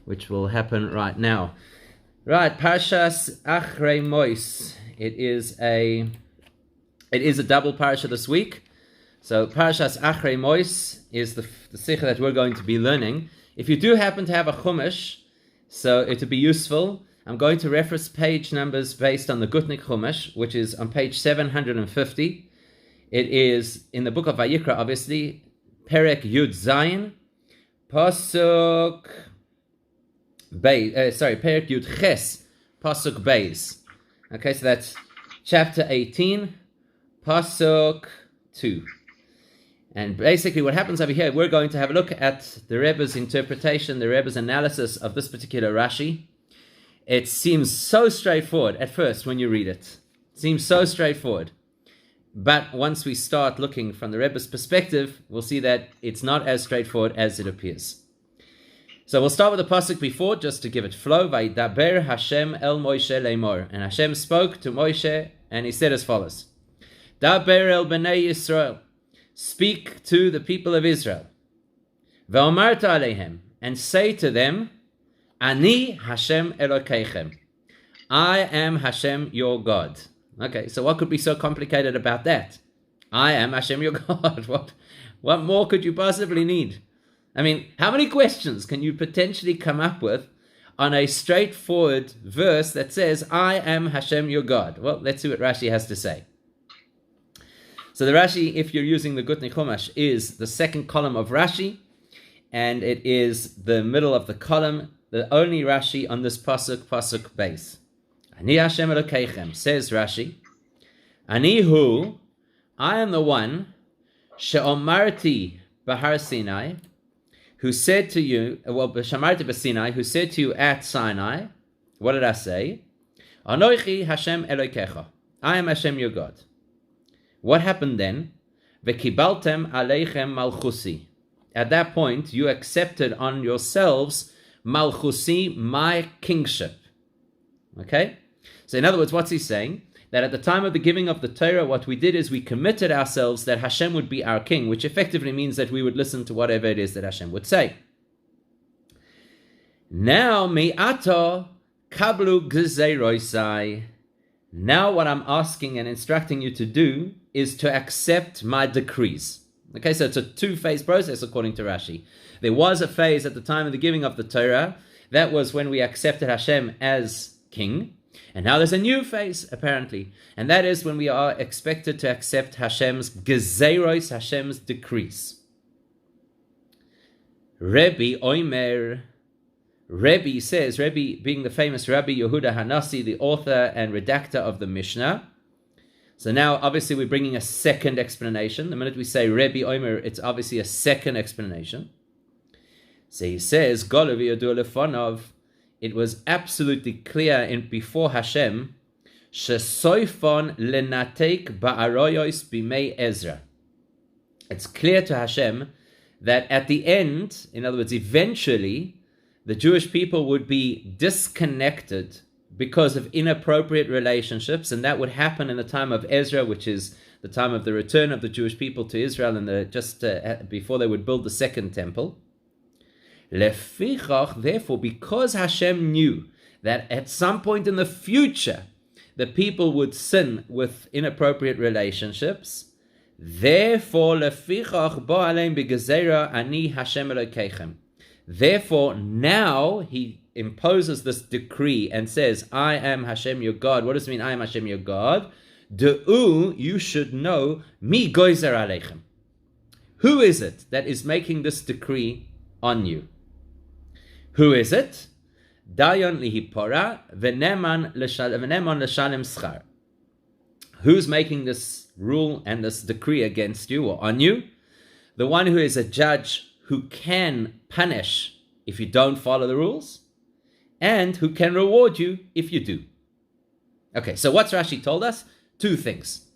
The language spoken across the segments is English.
which will happen right now. Right, Parshas Acharei Mois. It is a double parsha this week. So Parshas Acharei Mois is the sikha that we're going to be learning. If you do happen to have a chumash, so it would be useful. I'm going to reference page numbers based on the Gutnik Chumash, which is on page 750. It is in the book of Vayikra, obviously, Perek Yud Zayin, Pasuk Beis. Perek Yud Ches, Pasuk Beis. Okay, so that's chapter 18, Pasuk 2. And basically what happens over here, we're going to have a look at the Rebbe's interpretation, the Rebbe's analysis of this particular Rashi. It seems so straightforward at first when you read it. It seems so straightforward. But once we start looking from the Rebbe's perspective, we'll see that it's not as straightforward as it appears. So we'll start with the pasuk before, just to give it flow. Vaydaber Hashem el Moshe leimor. And Hashem spoke to Moshe, and he said as follows. Daber el bnei Yisrael. Speak to the people of Israel. Ve'omarta alehem. And say to them, Ani Hashem Elokeichem. I am Hashem your God. Okay, so what could be so complicated about that? I am Hashem your God. What more could you possibly need? I mean, how many questions can you potentially come up with on a straightforward verse that says, I am Hashem your God? Well, let's see what Rashi has to say. So the Rashi, if you're using the Gutnik Chumash, is the second column of Rashi, and it is the middle of the column, the only Rashi on this pasuk Beis. Ani Hashem Elokeichem, says Rashi, Ani hu, I am the one, she'omarti bahar Sinai, who said to you, she'omarti b'Sinai, who said to you at Sinai, what did I say? Anoichi Hashem Elokecha, I am Hashem your God. What happened then? V'kibaltem aleichem malchusi. At that point, you accepted on yourselves Malchusi, my kingship. Okay? So in other words, what's he saying? That at the time of the giving of the Torah, what we did is we committed ourselves that Hashem would be our king, which effectively means that we would listen to whatever it is that Hashem would say. Now, mi'ato kablu gzeiroisai. Now what I'm asking and instructing you to do is to accept my decrees. Okay, so it's a two-phase process according to Rashi. There was a phase at the time of the giving of the Torah. That was when we accepted Hashem as king. And now there's a new phase, apparently. And that is when we are expected to accept Hashem's gezeiros, Hashem's decrees. Rebbe Oimer. Rebbe says, Rebbe being the famous Rabbi Yehuda Hanassi, the author and redactor of the Mishnah. So now, obviously, we're bringing a second explanation. The minute we say Rebbe Omer, it's obviously a second explanation. So he says, it was absolutely clear before Hashem, shesoifon lenatek ba'aroyos bimei Ezra. It's clear to Hashem that at the end, in other words, eventually, the Jewish people would be disconnected because of inappropriate relationships, and that would happen in the time of Ezra, which is the time of the return of the Jewish people to Israel, and just before they would build the second temple. Lefichach, therefore, because Hashem knew that at some point in the future the people would sin with inappropriate relationships, therefore, lefichach bo aleim b'gezerah ani Hashem Elokeichem. Therefore, now he imposes this decree and says, I am Hashem your God. What does it mean, I am Hashem your God? De'u, you should know, mi goizer aleichem. Who is it that is making this decree on you? Who is it? Dayan lihipora v'neman l'shalem schar. Who's making this rule and this decree against you or on you? The one who is a judge who can punish if you don't follow the rules, and who can reward you if you do. Okay, so what's Rashi told us? Two things.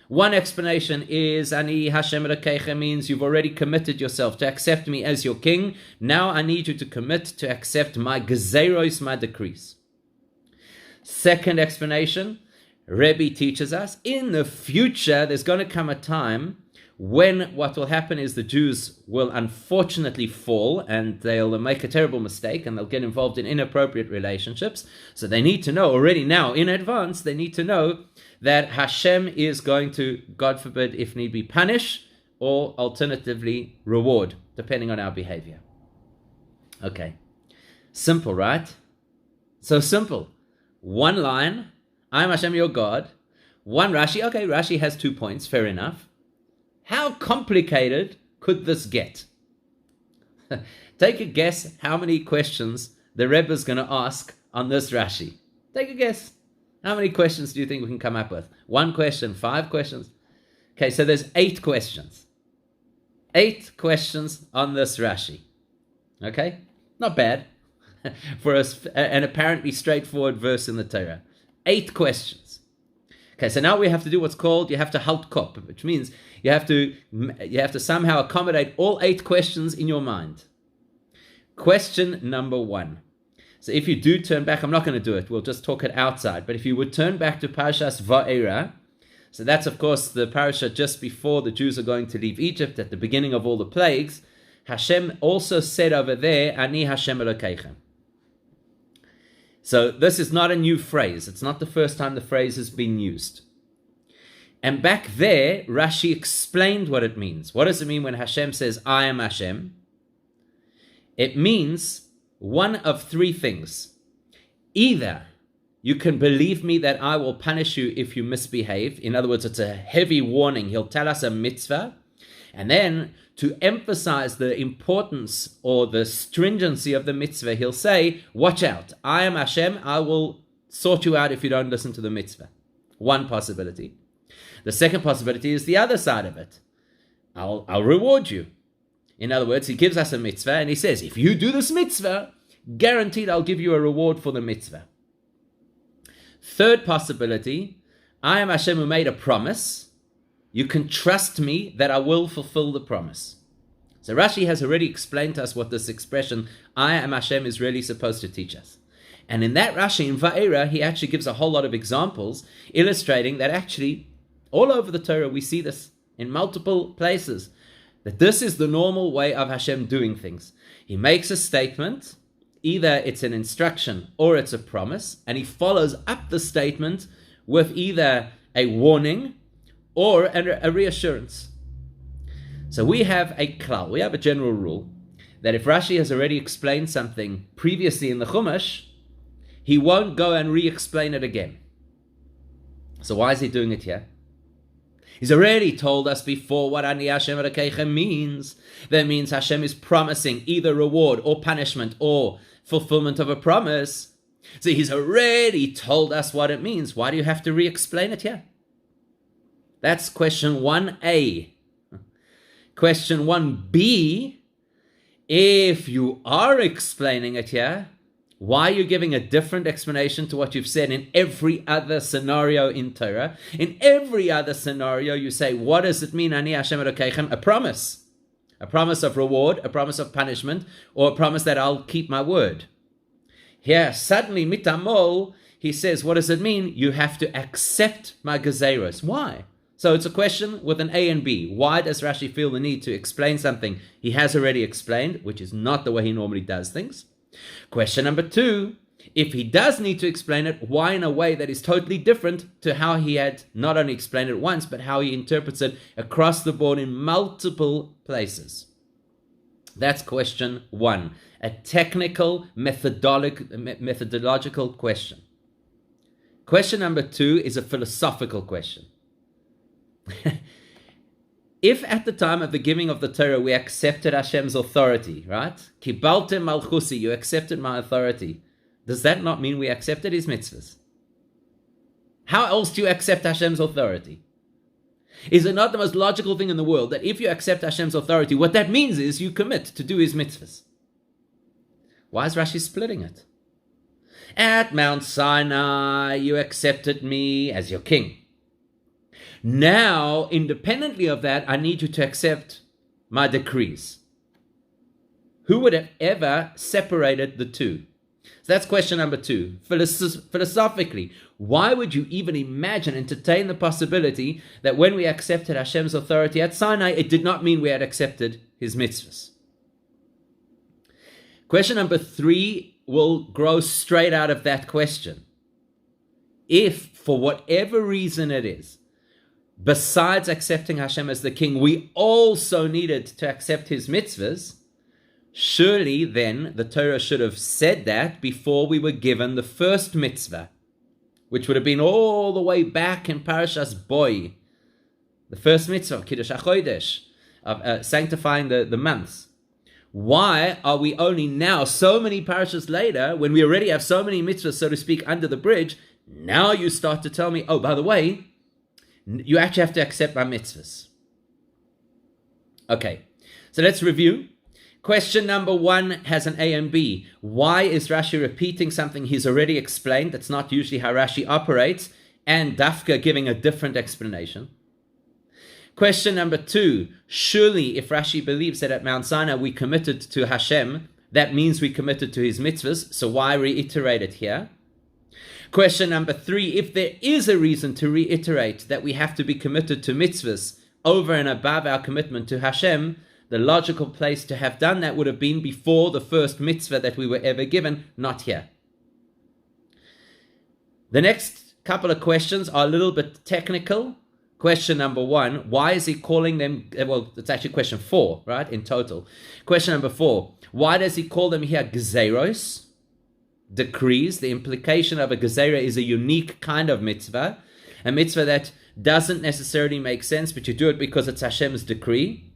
One explanation is, Ani Hashem Elokeichem means you've already committed yourself to accept me as your king. Now I need you to commit to accept my gezeiros, my decrees. Second explanation, Rebbe teaches us, in the future there's going to come a time when what will happen is the Jews will unfortunately fall and they'll make a terrible mistake and they'll get involved in inappropriate relationships. So they need to know already now in advance, they need to know that Hashem is going to, God forbid, if need be, punish or alternatively reward, depending on our behavior. Okay. Simple, right? So simple. One line, I am Hashem your God. One Rashi. Okay, Rashi has 2 points, fair enough. How complicated could this get? Take a guess how many questions the Rebbe is going to ask on this Rashi. Take a guess. How many questions do you think we can come up with? 1 question, 5 questions? Okay, so there's 8 questions. 8 questions on this Rashi. Okay? Not bad for an apparently straightforward verse in the Torah. 8 questions. Okay, so now we have to do what's called, you have to halt kop, which means you have to somehow accommodate all 8 questions in your mind. Question number 1. So if you do turn back, I'm not going to do it, we'll just talk it outside, but if you would turn back to Parashas Va'era, so that's of course the parasha just before the Jews are going to leave Egypt, at the beginning of all the plagues, Hashem also said over there, Ani Hashem Elokeichem. So this is not a new phrase. It's not the first time the phrase has been used. And back there, Rashi explained what it means. What does it mean when Hashem says, I am Hashem? It means one of 3 things. Either you can believe me that I will punish you if you misbehave. In other words, it's a heavy warning. He'll tell us a mitzvah. And then to emphasize the importance or the stringency of the mitzvah, he'll say, watch out, I am Hashem, I will sort you out if you don't listen to the mitzvah. One possibility. The second possibility is the other side of it. I'll reward you. In other words, he gives us a mitzvah and he says, if you do this mitzvah, guaranteed I'll give you a reward for the mitzvah. Third possibility, I am Hashem who made a promise. You can trust me that I will fulfill the promise. So Rashi has already explained to us what this expression, I am Hashem, is really supposed to teach us. And in that Rashi, in Va'era, he actually gives a whole lot of examples illustrating that actually all over the Torah we see this in multiple places, that this is the normal way of Hashem doing things. He makes a statement, either it's an instruction or it's a promise, and he follows up the statement with either a warning or a reassurance. So we have a klal, we have a general rule, that if Rashi has already explained something previously in the Chumash, he won't go and re-explain it again. So why is he doing it here? He's already told us before what Ani Hashem Elokeichem means. That means Hashem is promising either reward or punishment or fulfillment of a promise. So he's already told us what it means. Why do you have to re-explain it here? That's question 1a. Question 1b, if you are explaining it here, why are you giving a different explanation to what you've said in every other scenario in Torah? In every other scenario, you say, what does it mean, Ani Hashem Elokeichem? A promise. A promise of reward, a promise of punishment, or a promise that I'll keep my word. Here, suddenly, mitamol, he says, what does it mean? You have to accept my gezeros. Why? So it's a question with an A and B. Why does Rashi feel the need to explain something he has already explained, which is not the way he normally does things? Question number 2, if he does need to explain it, why in a way that is totally different to how he had not only explained it once, but how he interprets it across the board in multiple places? That's question 1, a technical, methodological question. Question number 2 is a philosophical question. If at the time of the giving of the Torah we accepted Hashem's authority, right? Kibaltem malchusi, you accepted my authority. Does that not mean we accepted his mitzvahs? How else do you accept Hashem's authority? Is it not the most logical thing in the world that if you accept Hashem's authority, what that means is you commit to do his mitzvahs? Why is Rashi splitting it? At Mount Sinai, you accepted me as your king. Now, independently of that, I need you to accept my decrees. Who would have ever separated the two? So that's question number 2. Philosophically, why would you even imagine, entertain the possibility that when we accepted Hashem's authority at Sinai, it did not mean we had accepted his mitzvahs? Question number 3 will grow straight out of that question. If, for whatever reason it is, besides accepting Hashem as the king, we also needed to accept his mitzvahs, surely then the Torah should have said that before we were given the first mitzvah, which would have been all the way back in Parashas Boy, the first mitzvah, Kiddush HaChodesh, of sanctifying the months. Why are we only now, so many parashas later, when we already have so many mitzvahs, so to speak, under the bridge, now you start to tell me, oh, by the way, you actually have to accept my mitzvahs? Okay, so let's review. Question number 1 has an A and B. Why is Rashi repeating something he's already explained? That's not usually how Rashi operates, and Dafka giving a different explanation. Question number 2, surely if Rashi believes that at Mount Sinai we committed to Hashem, that means we committed to his mitzvahs, so why reiterate it here? Question number 3, if there is a reason to reiterate that we have to be committed to mitzvahs over and above our commitment to Hashem, the logical place to have done that would have been before the first mitzvah that we were ever given, not here. The next couple of questions are a little bit technical. Question number 1, why is he calling them, well, it's actually question 4, right, in total. Question number 4, why does he call them here gezeiros, decrees? The implication of a gezerah is a unique kind of mitzvah, a mitzvah that doesn't necessarily make sense, but you do it because it's Hashem's decree.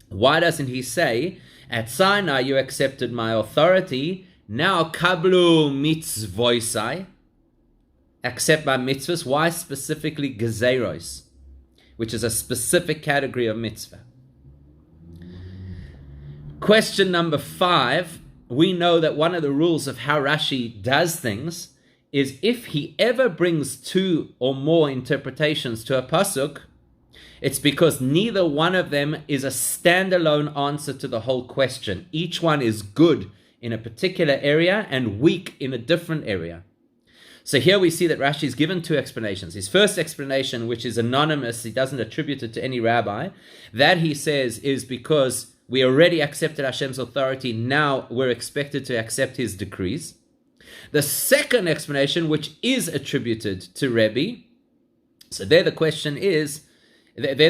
Why doesn't he say, at Sinai you accepted my authority, now kablu mitzvoisai, accept my mitzvahs? Why specifically gezeiros, which is a specific category of mitzvah? Question number 5, we know that one of the rules of how Rashi does things is if he ever brings 2 or more interpretations to a pasuk, it's because neither one of them is a standalone answer to the whole question. Each one is good in a particular area and weak in a different area. So here we see that Rashi is given 2 explanations. His first explanation, which is anonymous, he doesn't attribute it to any rabbi, that he says is because we already accepted Hashem's authority, now we're expected to accept his decrees. The second explanation, which is attributed to Rebbe, so there the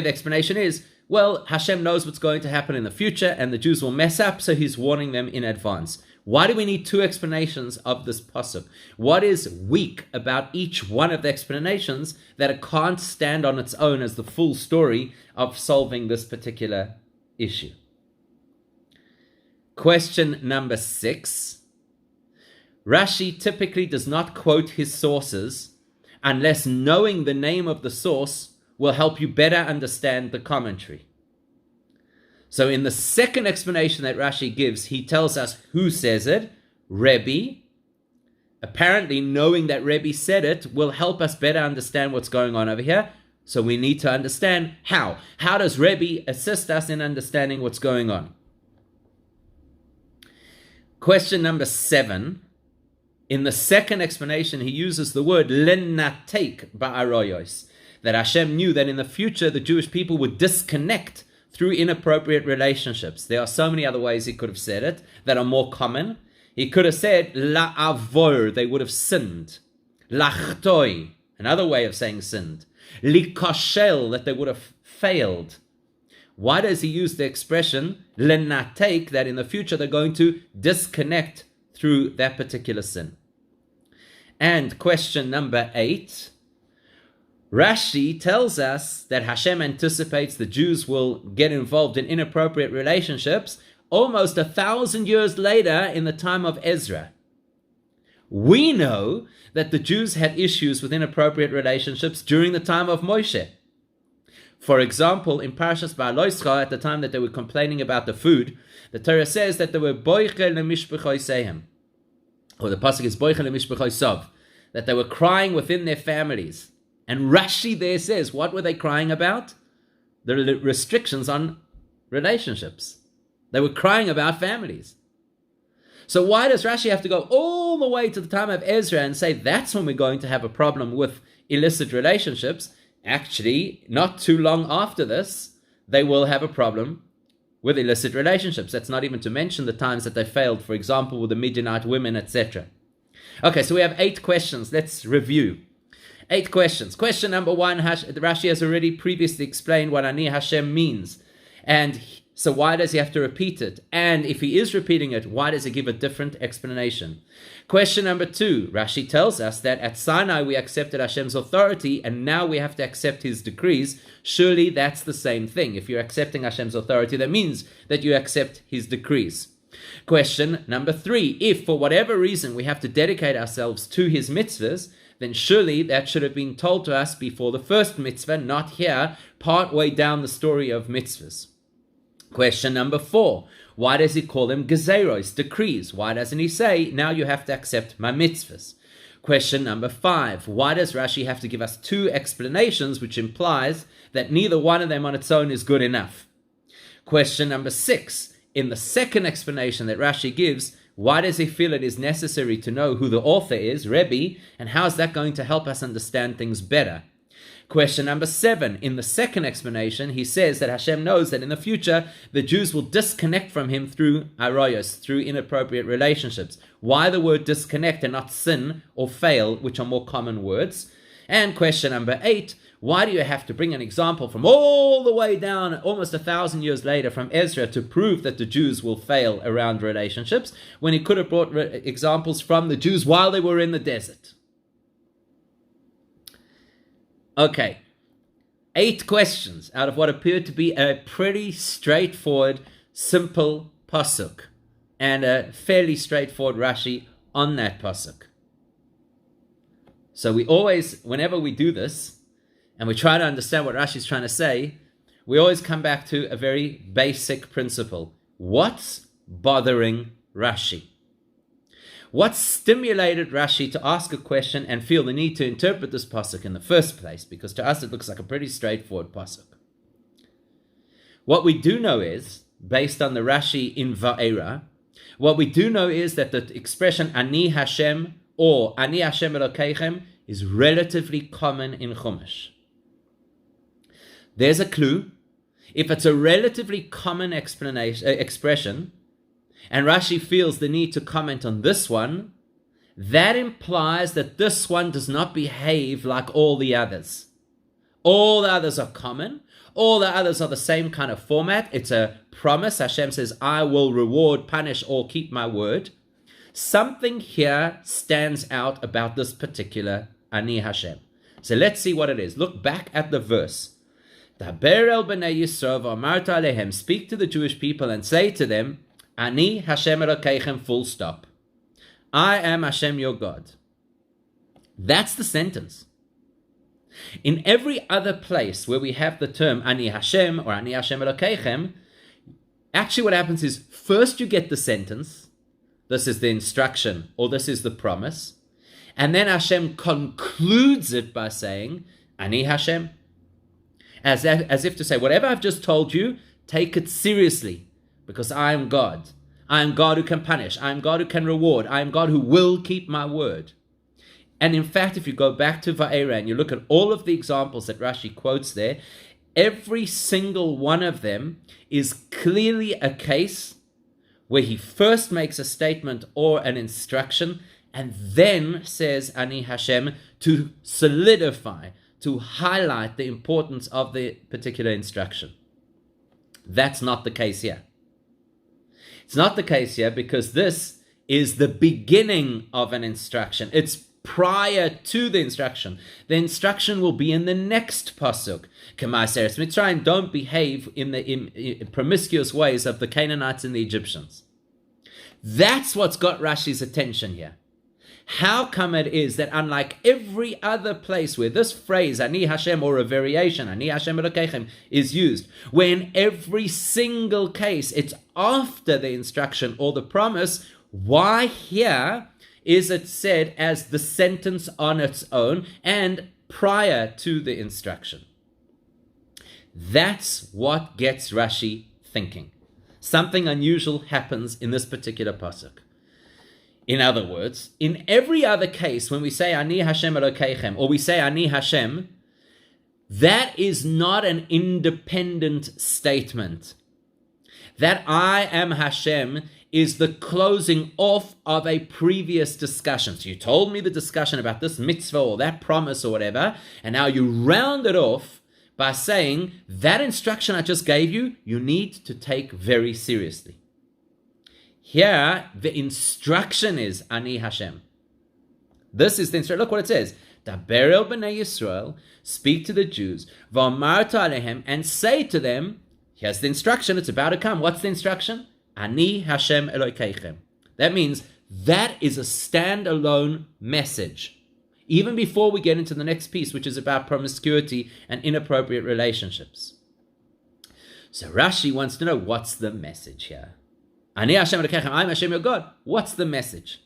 explanation is, well, Hashem knows what's going to happen in the future and the Jews will mess up, so he's warning them in advance. Why do we need 2 explanations of this pasuk? What is weak about each one of the explanations that it can't stand on its own as the full story of solving this particular issue? Question number 6. Rashi typically does not quote his sources unless knowing the name of the source will help you better understand the commentary. So in the second explanation that Rashi gives, he tells us who says it, Rebbe. Apparently knowing that Rebbe said it will help us better understand what's going on over here. So we need to understand how. How does Rebbe assist us in understanding what's going on? Question number 7. In the second explanation, he uses the word lenatek ba'aroyos, that Hashem knew that in the future the Jewish people would disconnect through inappropriate relationships. There are so many other ways he could have said it that are more common. He could have said la'avor, they would have sinned. Lachtoi, another way of saying sinned. Likoshel, that they would have failed. Why does he use the expression lenatek, that in the future they're going to disconnect through that particular sin? And question number 8, Rashi tells us that Hashem anticipates the Jews will get involved in inappropriate relationships almost 1,000 years later in the time of Ezra. We know that the Jews had issues with inappropriate relationships during the time of Moshe. For example, in Parashas Ba'aloischa, at the time that they were complaining about the food, the Torah says that they were boiche lemishbechoisehem, or the pasuk is boiche lemishbechoisav, that they were crying within their families. And Rashi there says, what were they crying about? The restrictions on relationships. They were crying about families. So why does Rashi have to go all all the way to the time of Ezra and say that's when we're going to have a problem with illicit relationships, actually, not too long after this, they will have a problem with illicit relationships. That's not even to mention the times that they failed, for example, with the Midianite women, etc. Okay, so we have 8 questions. Let's review. 8 questions. Question number 1, Rashi has already previously explained what Ani Hashem means. And so why does he have to repeat it? And if he is repeating it, why does he give a different explanation? Question number 2, Rashi tells us that at Sinai we accepted Hashem's authority and now we have to accept his decrees. Surely that's the same thing. If you're accepting Hashem's authority, that means that you accept his decrees. Question number 3, if for whatever reason we have to dedicate ourselves to his mitzvahs, then surely that should have been told to us before the first mitzvah, not here, part way down the story of mitzvahs. Question number 4, why does he call them gezeros, decrees? Why doesn't he say, now you have to accept my mitzvahs? Question number 5, why does Rashi have to give us 2 explanations, which implies that neither one of them on its own is good enough? Question number 6, in the second explanation that Rashi gives, why does he feel it is necessary to know who the author is, Rebbe, and how is that going to help us understand things better? Question number 7, in the second explanation, he says that Hashem knows that in the future, the Jews will disconnect from him through arayos, through inappropriate relationships. Why the word disconnect and not sin or fail, which are more common words? And question number 8, why do you have to bring an example from all the way down, almost 1,000 years later, from Ezra to prove that the Jews will fail around relationships, when he could have brought examples from the Jews while they were in the desert? Okay, 8 questions out of what appeared to be a pretty straightforward, simple pasuk, and a fairly straightforward Rashi on that pasuk. So we always, whenever we do this, and we try to understand what Rashi is trying to say, we always come back to a very basic principle. What's bothering Rashi? What stimulated Rashi to ask a question and feel the need to interpret this pasuk in the first place? Because to us it looks like a pretty straightforward pasuk. What we do know is, based on the Rashi in Va'era, what we do know is that the expression Ani Hashem or Ani Hashem Elokeichem is relatively common in Chumash. There's a clue. If it's a relatively common expression, and Rashi feels the need to comment on this one, that implies that this one does not behave like all the others. All the others are common. All the others are the same kind of format. It's a promise. Hashem says, I will reward, punish, or keep my word. Something here stands out about this particular Ani Hashem. So let's see what it is. Look back at the verse. Daber el b'nei Yisrael v'amarta alehem. Speak to the Jewish people and say to them, Ani Hashem Elokeichem, full stop. I am Hashem your God. That's the sentence. In every other place where we have the term Ani Hashem or Ani Hashem Elokeichem, actually what happens is first you get the sentence, this is the instruction or this is the promise, and then Hashem concludes it by saying, Ani Hashem. As if to say, whatever I've just told you, take it seriously. Because I am God. I am God who can punish. I am God who can reward. I am God who will keep my word. And in fact, if you go back to Va'era and you look at all of the examples that Rashi quotes there, every single one of them is clearly a case where he first makes a statement or an instruction and then says Ani Hashem to solidify, to highlight the importance of the particular instruction. That's not the case here. It's not the case here because this is the beginning of an instruction. It's prior to the instruction. The instruction will be in the next pasuk. K'ma'aseres Mitzrayim, don't behave in the promiscuous ways of the Canaanites and the Egyptians. That's what's got Rashi's attention here. How come it is that unlike every other place where this phrase, Ani Hashem, or a variation, Ani Hashem Elokeichem, is used, where in every single case it's after the instruction or the promise, why here is it said as the sentence on its own and prior to the instruction? That's what gets Rashi thinking. Something unusual happens in this particular pasuk. In other words, in every other case, when we say Ani Hashem Elokeichem, or we say Ani Hashem, that is not an independent statement. That I am Hashem is the closing off of a previous discussion. So you told me the discussion about this mitzvah or that promise or whatever, and now you round it off by saying that instruction I just gave you, you need to take very seriously. Here, the instruction is Ani Hashem. This is the instruction. Look what it says. Daber el b'nei Yisrael, speak to the Jews, v'amarta alehem, and say to them, here's the instruction, it's about to come. What's the instruction? Ani Hashem Elokeichem. That means that is a standalone message. Even before we get into the next piece, which is about promiscuity and inappropriate relationships. So Rashi wants to know, what's the message here? Ani Hashem Elokeichem, I'm Hashem your God. What's the message?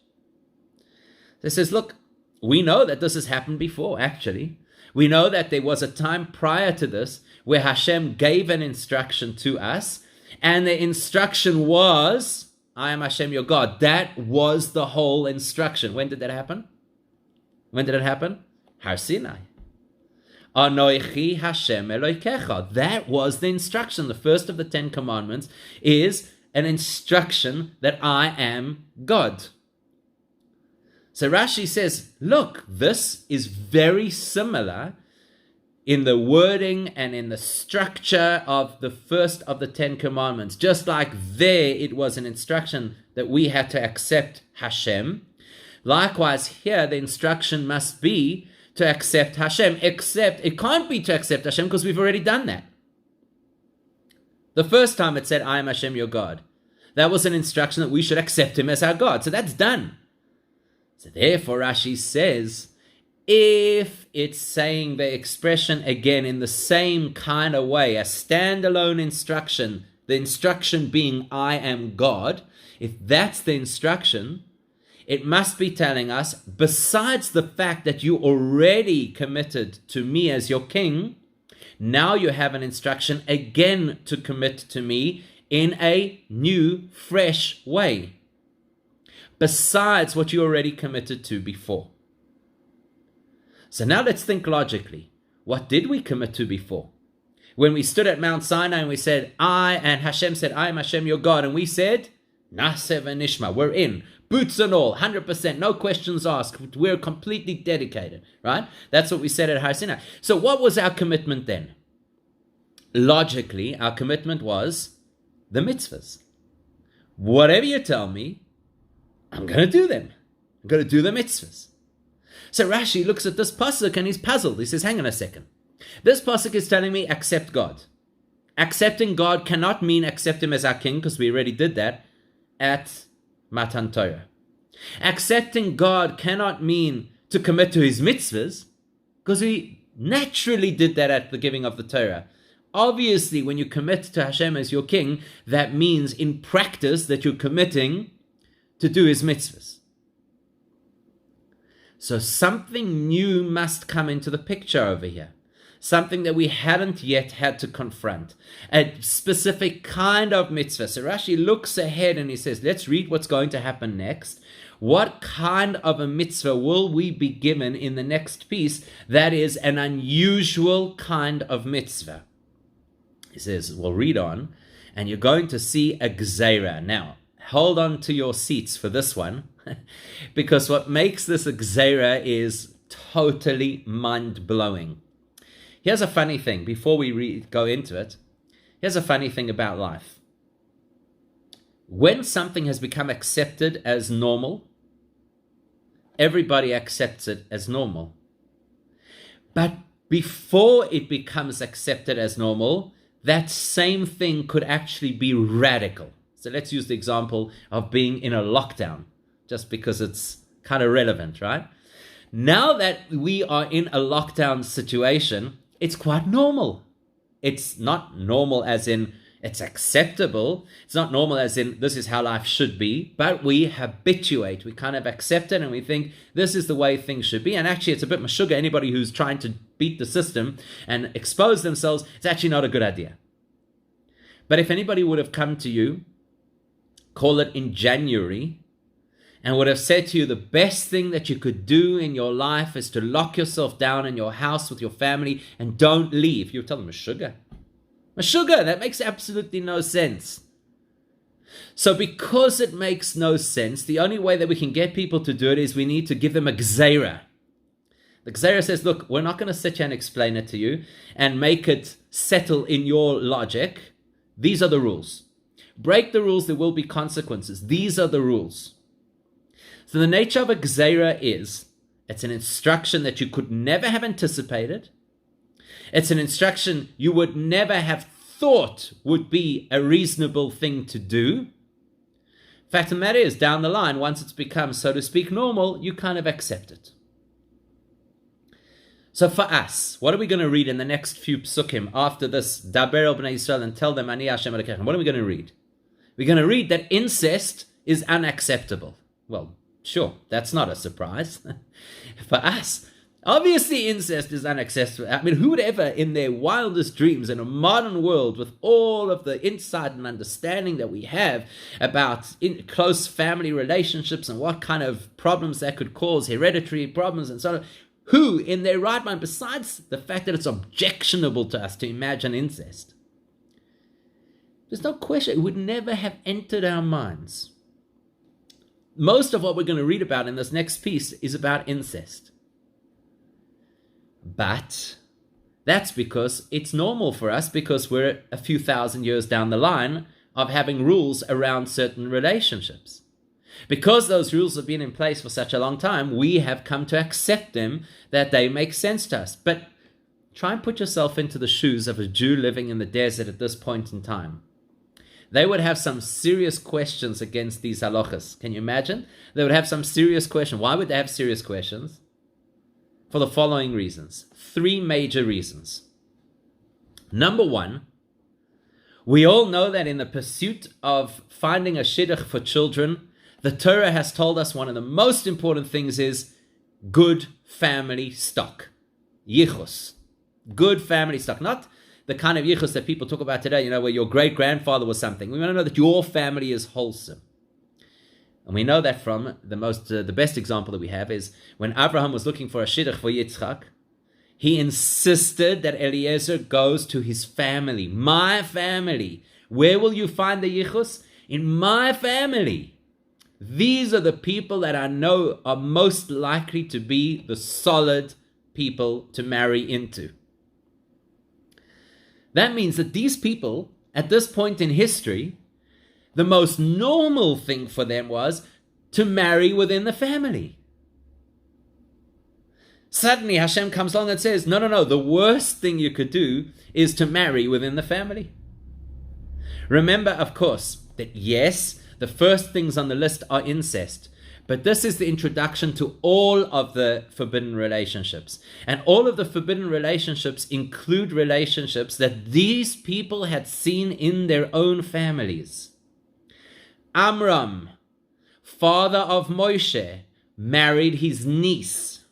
So it says, look, we know that this has happened before, actually. We know that there was a time prior to this where Hashem gave an instruction to us, and the instruction was, I am Hashem your God. That was the whole instruction. When did that happen? When did it happen? Har Sinai. Anoichi Hashem Elokecha. That was the instruction. The first of the 10 commandments is an instruction that I am God. So Rashi says, look, this is very similar in the wording and in the structure of the first of the 10 commandments. Just like there it was an instruction that we had to accept Hashem. Likewise here the instruction must be to accept Hashem, except it can't be to accept Hashem because we've already done that. The first time it said, I am Hashem your God. That was an instruction that we should accept him as our God. So that's done. So therefore Rashi says, if it's saying the expression again in the same kind of way, a standalone instruction, the instruction being I am God, if that's the instruction, it must be telling us, besides the fact that you already committed to me as your king, now you have an instruction again to commit to me in a new, fresh way, besides what you already committed to before. So now let's think logically. What did we commit to before? When we stood at Mount Sinai and we said, and Hashem said, I am Hashem your God, and we said, Naseh v'nishma, we're in. Boots and all, 100%, no questions asked. We're completely dedicated, right? That's what we said at Har Sinai. So what was our commitment then? Logically, our commitment was the mitzvahs. Whatever you tell me, I'm going to do them. I'm going to do the mitzvahs. So Rashi looks at this pasuk and he's puzzled. He says, hang on a second. This pasuk is telling me accept God. Accepting God cannot mean accept him as our king, because we already did that at Matan Torah. Accepting God cannot mean to commit to his mitzvahs, because we naturally did that at the giving of the Torah. Obviously, when you commit to Hashem as your king, that means in practice that you're committing to do his mitzvahs. So something new must come into the picture over here. Something that we hadn't yet had to confront. A specific kind of mitzvah. So Rashi looks ahead and he says, let's read what's going to happen next. What kind of a mitzvah will we be given in the next piece that is an unusual kind of mitzvah? He says, we'll read on, and you're going to see a gzeira. Now, hold on to your seats for this one, because what makes this a gzeira is totally mind-blowing. Here's a funny thing, before we go into it. Here's a funny thing about life. When something has become accepted as normal, everybody accepts it as normal. But before it becomes accepted as normal, that same thing could actually be radical. So let's use the example of being in a lockdown, just because it's kind of relevant, right? Now that we are in a lockdown situation, it's quite normal. It's not normal as in it's acceptable. It's not normal as in this is how life should be, but we habituate. We kind of accept it and we think this is the way things should be. And actually it's a bit mashuga. Anybody who's trying to beat the system and expose themselves, it's actually not a good idea. But if anybody would have come to you, call it in January, and would have said to you, the best thing that you could do in your life is to lock yourself down in your house with your family and don't leave, you would tell them, Meshuggah. Meshuggah, that makes absolutely no sense. So because it makes no sense, the only way that we can get people to do it is we need to give them a gzeira. The gzeira says, look, we're not going to sit here and explain it to you and make it settle in your logic. These are the rules. Break the rules, there will be consequences. These are the rules. So the nature of a gzeira is, it's an instruction that you could never have anticipated. It's an instruction you would never have thought would be a reasonable thing to do. Fact of the matter is, down the line, once it's become, so to speak, normal, you kind of accept it. So for us, what are we going to read in the next few psukim after this, Daber el bnei Yisrael, and tell them, Ani Hashem Elokechem? What are we going to read? We're going to read that incest is unacceptable. Well, sure, that's not a surprise. For us, obviously incest is unacceptable. I mean, who would ever, in their wildest dreams, in a modern world, with all of the insight and understanding that we have about close family relationships and what kind of problems that could cause, hereditary problems and so on, who, in their right mind, besides the fact that it's objectionable to us to imagine incest, there's no question, it would never have entered our minds. Most of what we're going to read about in this next piece is about incest. But that's because it's normal for us, because we're a few thousand years down the line of having rules around certain relationships. Because those rules have been in place for such a long time, we have come to accept them, that they make sense to us. But try and put yourself into the shoes of a Jew living in the desert at this point in time. They would have some serious questions against these halachas. Can you imagine? They would have some serious questions. Why would they have serious questions? For the following reasons. 3 major reasons. Number 1, we all know that in the pursuit of finding a shidduch for children, the Torah has told us one of the most important things is good family stock. Yichus. Good family stock. Not the kind of yichus that people talk about today, where your great-grandfather was something. We want to know that your family is wholesome. And we know that from the best example that we have is when Abraham was looking for a shidduch for Yitzchak, he insisted that Eliezer goes to his family. My family. Where will you find the yichus? In my family. These are the people that I know are most likely to be the solid people to marry into. That means that these people, at this point in history, the most normal thing for them was to marry within the family. Suddenly Hashem comes along and says, no, the worst thing you could do is to marry within the family. Remember, of course, that yes, the first things on the list are incest. But this is the introduction to all of the forbidden relationships. And all of the forbidden relationships include relationships that these people had seen in their own families. Amram, father of Moshe, married his niece.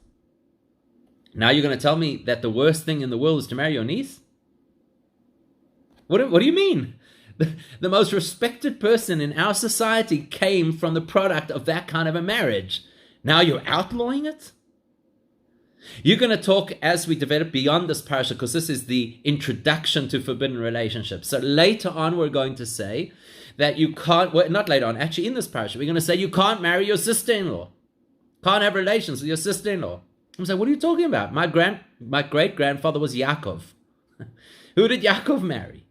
Now you're going to tell me that the worst thing in the world is to marry your niece? What do you mean? The most respected person in our society came from the product of that kind of a marriage. Now you're outlawing it? You're going to talk as we develop beyond this parasha, because this is the introduction to forbidden relationships. So later on we're going to say that you can't, well, not later on, actually in this parasha, we're going to say you can't marry your sister-in-law. Can't have relations with your sister-in-law. I'm saying, what are you talking about? My great-grandfather was Yaakov. Who did Yaakov marry?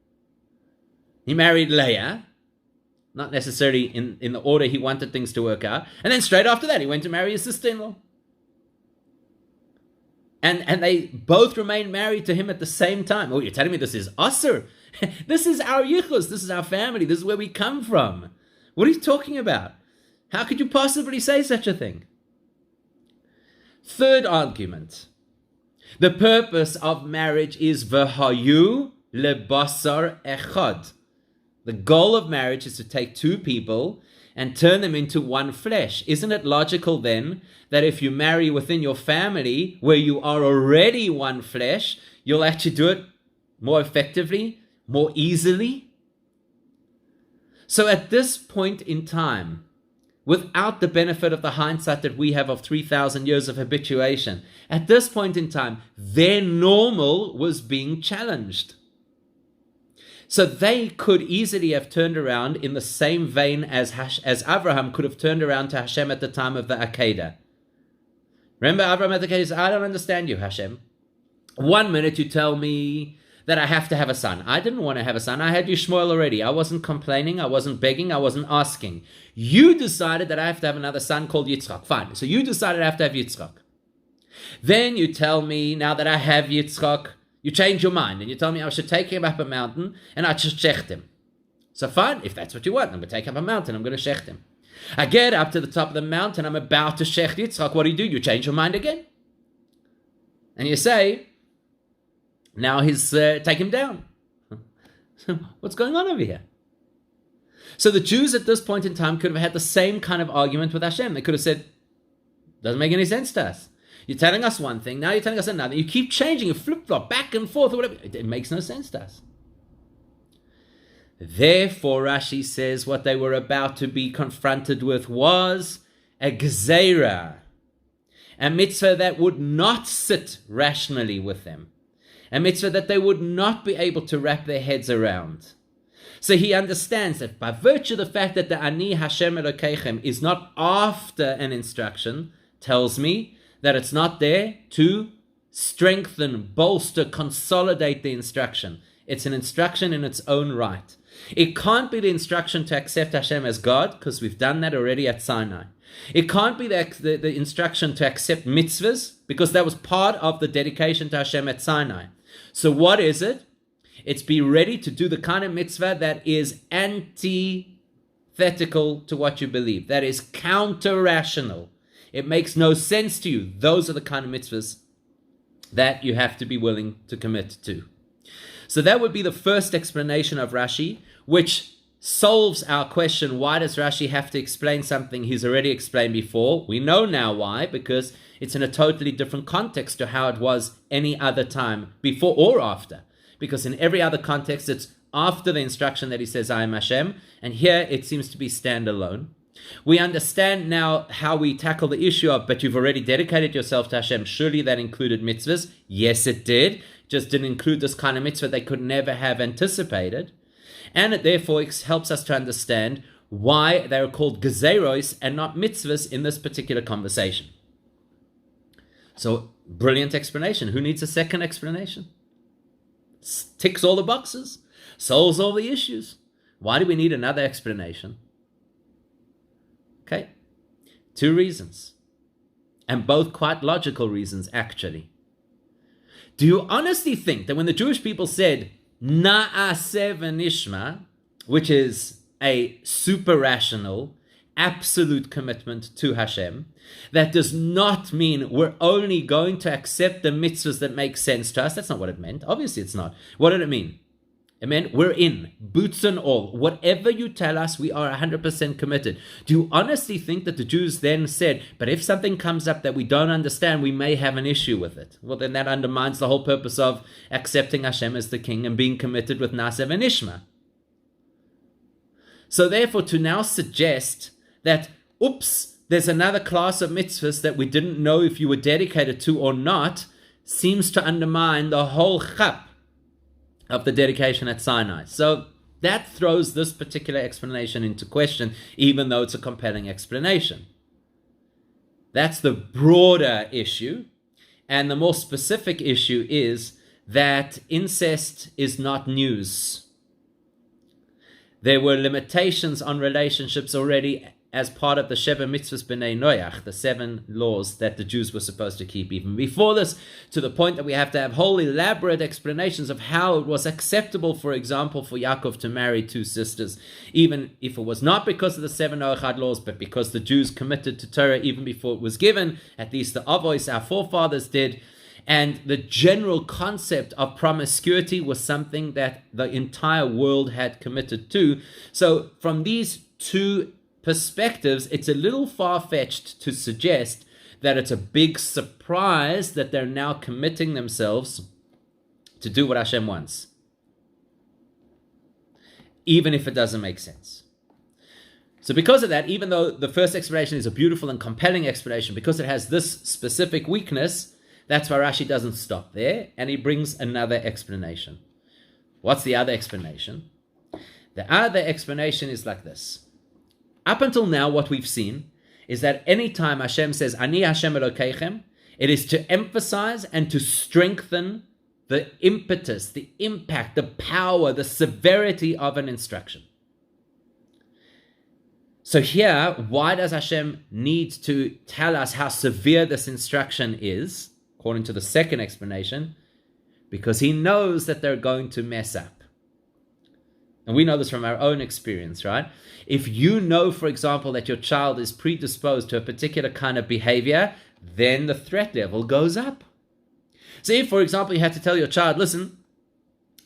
He married Leah, not necessarily in the order he wanted things to work out. And then straight after that, he went to marry his sister-in-law. And they both remained married to him at the same time. Oh, you're telling me this is Asur? This is our yichus. This is our family. This is where we come from. What are you talking about? How could you possibly say such a thing? Third argument. The purpose of marriage is v'hayu lebasar echad. The goal of marriage is to take 2 people and turn them into one flesh. Isn't it logical then that if you marry within your family where you are already one flesh, you'll actually do it more effectively, more easily? So at this point in time, without the benefit of the hindsight that we have of 3,000 years of habituation. At this point in time, their normal was being challenged. So they could easily have turned around in the same vein as Abraham could have turned around to Hashem at the time of the Akedah. Remember, Abraham at the Akedah said, I don't understand you, Hashem. One minute you tell me that I have to have a son. I didn't want to have a son. I had Yishmael already. I wasn't complaining. I wasn't begging. I wasn't asking. You decided that I have to have another son called Yitzchak. Fine. So you decided I have to have Yitzchak. Then you tell me, now that I have Yitzchak, you change your mind and you tell me I should take him up a mountain and I should shecht him. So fine, if that's what you want, I'm going to take up a mountain, I'm going to shecht him. I get up to the top of the mountain, I'm about to shecht Yitzchak. What do? You change your mind again. And you say, now take him down. What's going on over here? So the Jews at this point in time could have had the same kind of argument with Hashem. They could have said, doesn't make any sense to us. You're telling us one thing, now you're telling us another. You keep changing, you flip-flop back and forth, or whatever. It makes no sense to us. Therefore, Rashi says what they were about to be confronted with was a gzeira, a mitzvah that would not sit rationally with them, a mitzvah that they would not be able to wrap their heads around. So he understands that by virtue of the fact that the Ani Hashem Elokeichem is not after an instruction, tells me that it's not there to strengthen, bolster, consolidate the instruction. It's an instruction in its own right. It can't be the instruction to accept Hashem as God, because we've done that already at Sinai. It can't be the instruction to accept mitzvahs, because that was part of the dedication to Hashem at Sinai. So what is it? It's be ready to do the kind of mitzvah that is antithetical to what you believe, that is counter-rational. It makes no sense to you. Those are the kind of mitzvahs that you have to be willing to commit to. So that would be the first explanation of Rashi, which solves our question, why does Rashi have to explain something he's already explained before? We know now why, because it's in a totally different context to how it was any other time, before or after. Because in every other context, it's after the instruction that he says, I am Hashem, and here it seems to be standalone. We understand now how we tackle the issue of, but you've already dedicated yourself to Hashem. Surely that included mitzvahs. Yes, it did. Just didn't include this kind of mitzvah they could never have anticipated. And it therefore helps us to understand why they are called gezeros and not mitzvahs in this particular conversation. So, brilliant explanation. Who needs a second explanation? Ticks all the boxes. Solves all the issues. Why do we need another explanation? Okay, two reasons, and both quite logical reasons, actually. Do you honestly think that when the Jewish people said, Na'aseh v'nishma, which is a super-rational, absolute commitment to Hashem, that does not mean we're only going to accept the mitzvahs that make sense to us? That's not what it meant. Obviously it's not. What did it mean? It meant we're in, boots and all. Whatever you tell us, we are 100% committed. Do you honestly think that the Jews then said, but if something comes up that we don't understand, we may have an issue with it? Well, then that undermines the whole purpose of accepting Hashem as the king and being committed with Na'aseh v'nishma. So therefore, to now suggest that, oops, there's another class of mitzvahs that we didn't know if you were dedicated to or not, seems to undermine the whole chap of the dedication at Sinai. So that throws this particular explanation into question, even though it's a compelling explanation. That's the broader issue. And the more specific issue is that incest is not news. There were limitations on relationships already as part of the Sheva Mitzvahs B'nai Noach, the 7 laws that the Jews were supposed to keep even before this, to the point that we have to have whole elaborate explanations of how it was acceptable, for example, for Yaakov to marry 2 sisters, even if it was not because of the 7 Noachad laws, but because the Jews committed to Torah even before it was given, at least the Avos, our forefathers, did. And the general concept of promiscuity was something that the entire world had committed to. So from these 2 perspectives, it's a little far-fetched to suggest that it's a big surprise that they're now committing themselves to do what Hashem wants, even if it doesn't make sense. So because of that, even though the first explanation is a beautiful and compelling explanation, because it has this specific weakness, that's why Rashi doesn't stop there, and he brings another explanation. What's the other explanation? The other explanation is like this. Up until now, what we've seen is that anytime Hashem says, Ani Hashem Elokeichem, it is to emphasize and to strengthen the impetus, the impact, the power, the severity of an instruction. So here, why does Hashem need to tell us how severe this instruction is, according to the second explanation? Because he knows that they're going to mess up. And we know this from our own experience, right? If you know, for example, that your child is predisposed to a particular kind of behavior, then the threat level goes up. So if, for example, you had to tell your child, listen,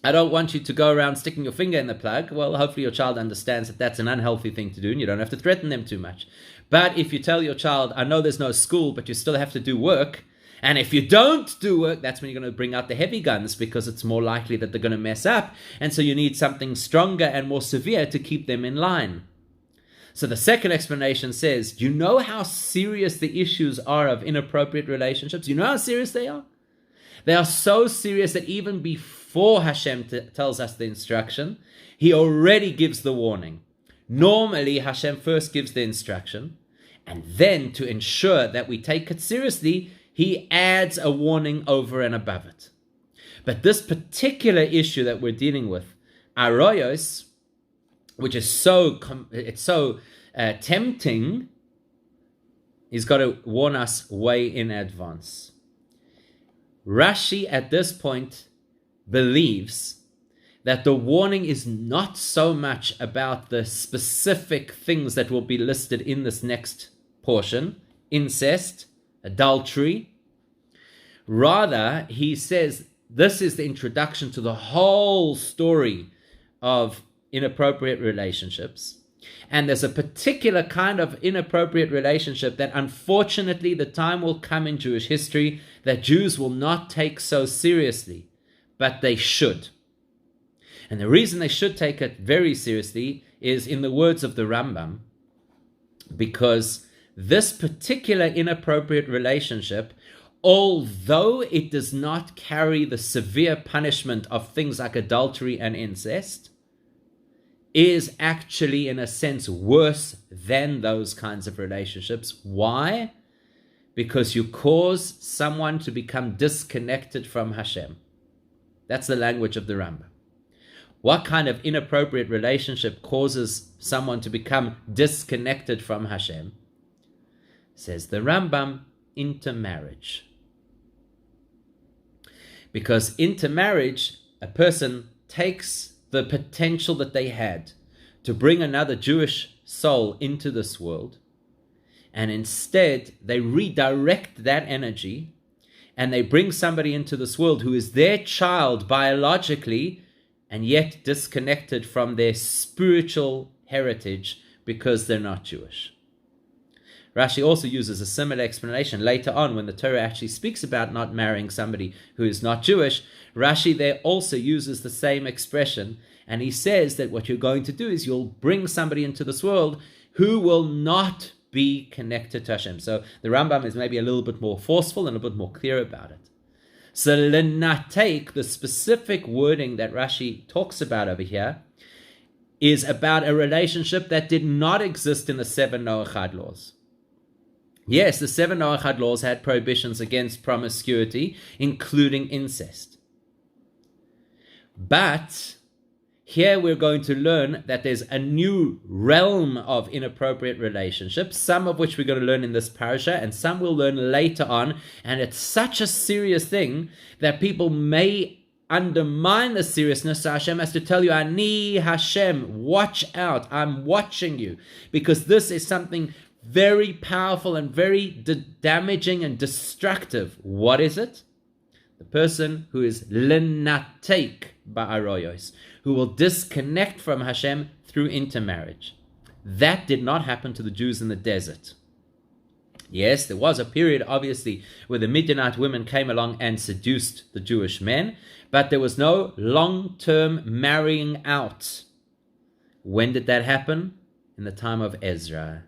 I don't want you to go around sticking your finger in the plug. Well, hopefully your child understands that that's an unhealthy thing to do and you don't have to threaten them too much. But if you tell your child, I know there's no school, but you still have to do work, and if you don't do work, that's when you're going to bring out the heavy guns, because it's more likely that they're going to mess up. And so you need something stronger and more severe to keep them in line. So the second explanation says, you know how serious the issues are of inappropriate relationships? You know how serious they are? They are so serious that even before Hashem tells us the instruction, he already gives the warning. Normally, Hashem first gives the instruction, and then to ensure that we take it seriously, he adds a warning over and above it. But this particular issue that we're dealing with, arroyos, which is so tempting, he's got to warn us way in advance. Rashi at this point believes that the warning is not so much about the specific things that will be listed in this next portion, incest, adultery. Rather, he says this is the introduction to the whole story of inappropriate relationships. And there's a particular kind of inappropriate relationship that unfortunately the time will come in Jewish history that Jews will not take so seriously, but they should. And the reason they should take it very seriously is in the words of the Rambam, because this particular inappropriate relationship, although it does not carry the severe punishment of things like adultery and incest, is actually, in a sense, worse than those kinds of relationships. Why? Because you cause someone to become disconnected from Hashem. That's the language of the Rambam. What kind of inappropriate relationship causes someone to become disconnected from Hashem? Says the Rambam, intermarriage. Because intermarriage, a person takes the potential that they had to bring another Jewish soul into this world, and instead they redirect that energy and they bring somebody into this world who is their child biologically and yet disconnected from their spiritual heritage because they're not Jewish. Rashi also uses a similar explanation later on when the Torah actually speaks about not marrying somebody who is not Jewish. Rashi there also uses the same expression, and he says that what you're going to do is you'll bring somebody into this world who will not be connected to Hashem. So the Rambam is maybe a little bit more forceful and a bit more clear about it. So lenatek, the specific wording that Rashi talks about over here, is about a relationship that did not exist in the 7 Noachad laws. Yes, the 7 Noachad laws had prohibitions against promiscuity, including incest. But here we're going to learn that there's a new realm of inappropriate relationships, some of which we're going to learn in this parasha, and some we'll learn later on. And it's such a serious thing that people may undermine the seriousness. So Hashem has to tell you, Ani Hashem, watch out, I'm watching you. Because this is something very powerful and very damaging and destructive. What is it? The person who is lenatek ba'aroyos, who will disconnect from Hashem through intermarriage. That did not happen to the Jews in the desert. Yes, there was a period, obviously, where the Midianite women came along and seduced the Jewish men, but there was no long-term marrying out. When did that happen? In the time of Ezra.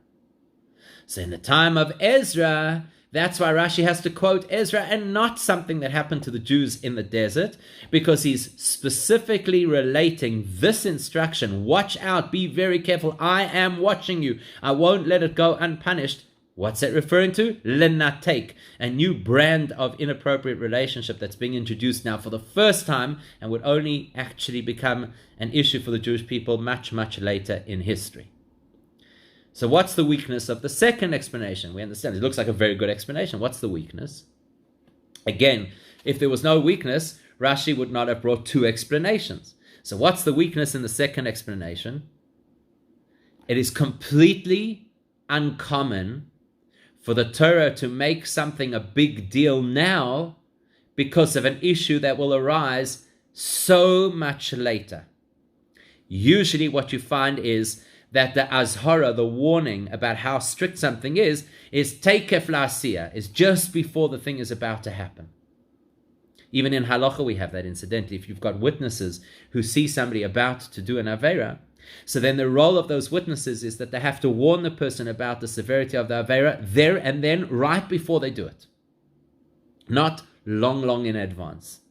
So in the time of Ezra, that's why Rashi has to quote Ezra and not something that happened to the Jews in the desert, because he's specifically relating this instruction. Watch out, be very careful. I am watching you. I won't let it go unpunished. What's that referring to? Lenatek, a new brand of inappropriate relationship that's being introduced now for the first time and would only actually become an issue for the Jewish people much, much later in history. So what's the weakness of the second explanation? We understand it looks like a very good explanation. What's the weakness? Again, if there was no weakness, Rashi would not have brought two explanations. So what's the weakness in the second explanation? It is completely uncommon for the Torah to make something a big deal now because of an issue that will arise so much later. Usually what you find is that the azhara, the warning about how strict something is teikef la'asiyah, is just before the thing is about to happen. Even in halacha we have that, incidentally. If you've got witnesses who see somebody about to do an aveira, so then the role of those witnesses is that they have to warn the person about the severity of the aveira there and then, right before they do it. Not long in advance.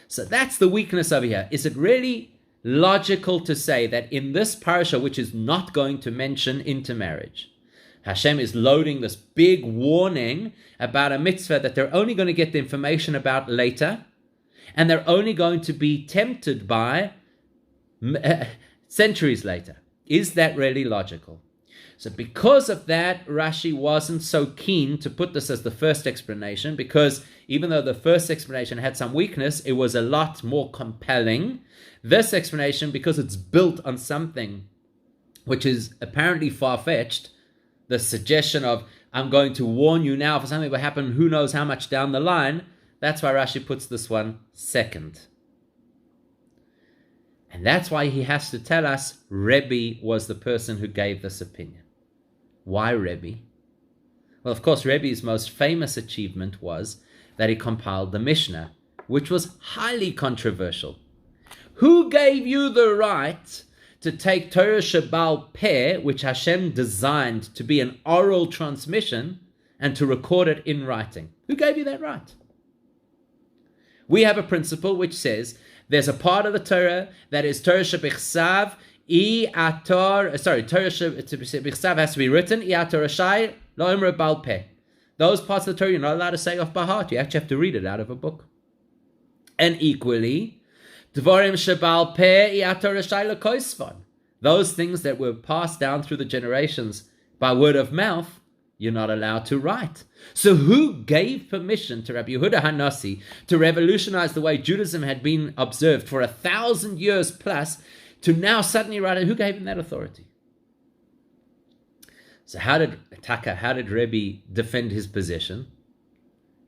So that's the weakness over here. Is it really logical to say that in this parasha, which is not going to mention intermarriage, Hashem is loading this big warning about a mitzvah that they're only going to get the information about later, and they're only going to be tempted by centuries later? Is that really logical? So because of that, Rashi wasn't so keen to put this as the first explanation, because even though the first explanation had some weakness, it was a lot more compelling. This explanation, because it's built on something which is apparently far-fetched, the suggestion of, I'm going to warn you now for something that will happen who knows how much down the line, that's why Rashi puts this one second. And that's why he has to tell us Rebbe was the person who gave this opinion. Why Rebbe? Well, of course, Rebbe's most famous achievement was that he compiled the Mishnah, which was highly controversial. Who gave you the right to take Torah Shebal Peh, which Hashem designed to be an oral transmission, and to record it in writing? Who gave you that right? We have a principle which says there's a part of the Torah that is Torah Shebichsav, Torah Shebichsav has to be written, Rashai Lo Imre Bal Peh. Those parts of the Torah you're not allowed to say off by heart. You actually have to read it out of a book. And equally, Dvarim Shebal Peh Rashai Lo Koisvan. Those things that were passed down through the generations by word of mouth, you're not allowed to write. So who gave permission to Rabbi Yehuda Hanassi to revolutionize the way Judaism had been observed for 1,000 years plus, to now suddenly write it? Who gave him that authority? So how did Rebbe defend his position?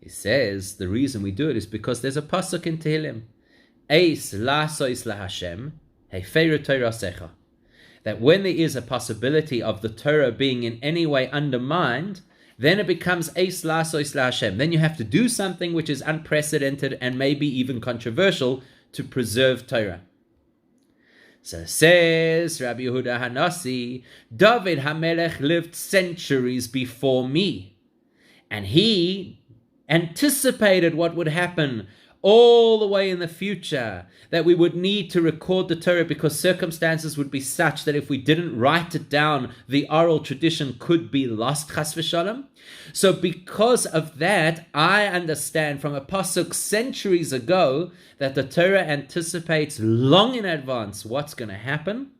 He says the reason we do it is because there's a pasuk in Tehillim, Eis la'sois laHashem, heiferu Torasecha, that when there is a possibility of the Torah being in any way undermined, then it becomes Eis la'sois laHashem. Then you have to do something which is unprecedented and maybe even controversial to preserve Torah. So says Rabbi Yehuda Hanassi, David HaMelech lived centuries before me, and he anticipated what would happen all the way in the future, that we would need to record the Torah because circumstances would be such that if we didn't write it down, the oral tradition could be lost, chas v'shalom. So because of that, I understand from a pasuk centuries ago that the Torah anticipates long in advance what's going to happen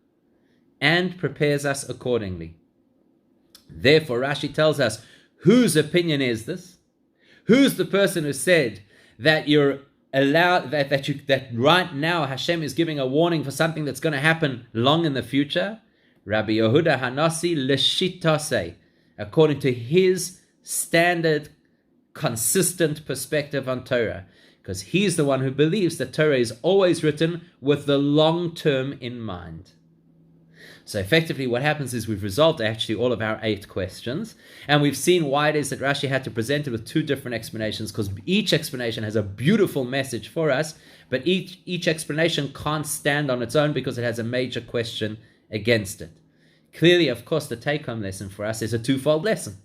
and prepares us accordingly. Therefore, Rashi tells us, whose opinion is this? Who's the person who said that you're allowed, that right now Hashem is giving a warning for something that's going to happen long in the future? Rabbi Yehuda Hanassi l'shitase, according to his standard, consistent perspective on Torah, because he's the one who believes that Torah is always written with the long term in mind. So effectively what happens is we've resolved actually all of our 8 questions, and we've seen why it is that Rashi had to present it with 2 different explanations, because each explanation has a beautiful message for us, but each explanation can't stand on its own because it has a major question against it. Clearly, of course, the take-home lesson for us is a twofold lesson.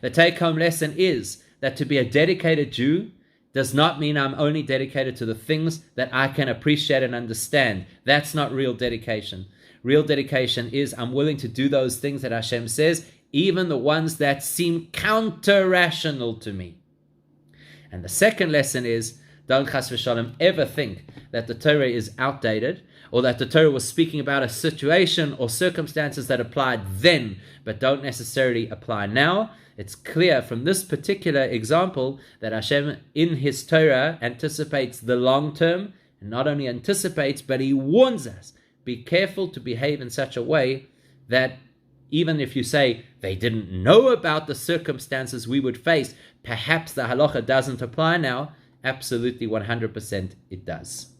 The take-home lesson is that to be a dedicated Jew does not mean I'm only dedicated to the things that I can appreciate and understand. That's not real dedication. Real dedication is I'm willing to do those things that Hashem says, even the ones that seem counter-rational to me. And the second lesson is, don't chas v'shalom ever think that the Torah is outdated, or that the Torah was speaking about a situation or circumstances that applied then, but don't necessarily apply now. It's clear from this particular example that Hashem in His Torah anticipates the long term, and not only anticipates, but He warns us, be careful to behave in such a way that even if you say they didn't know about the circumstances we would face, perhaps the halacha doesn't apply now, absolutely 100% it does.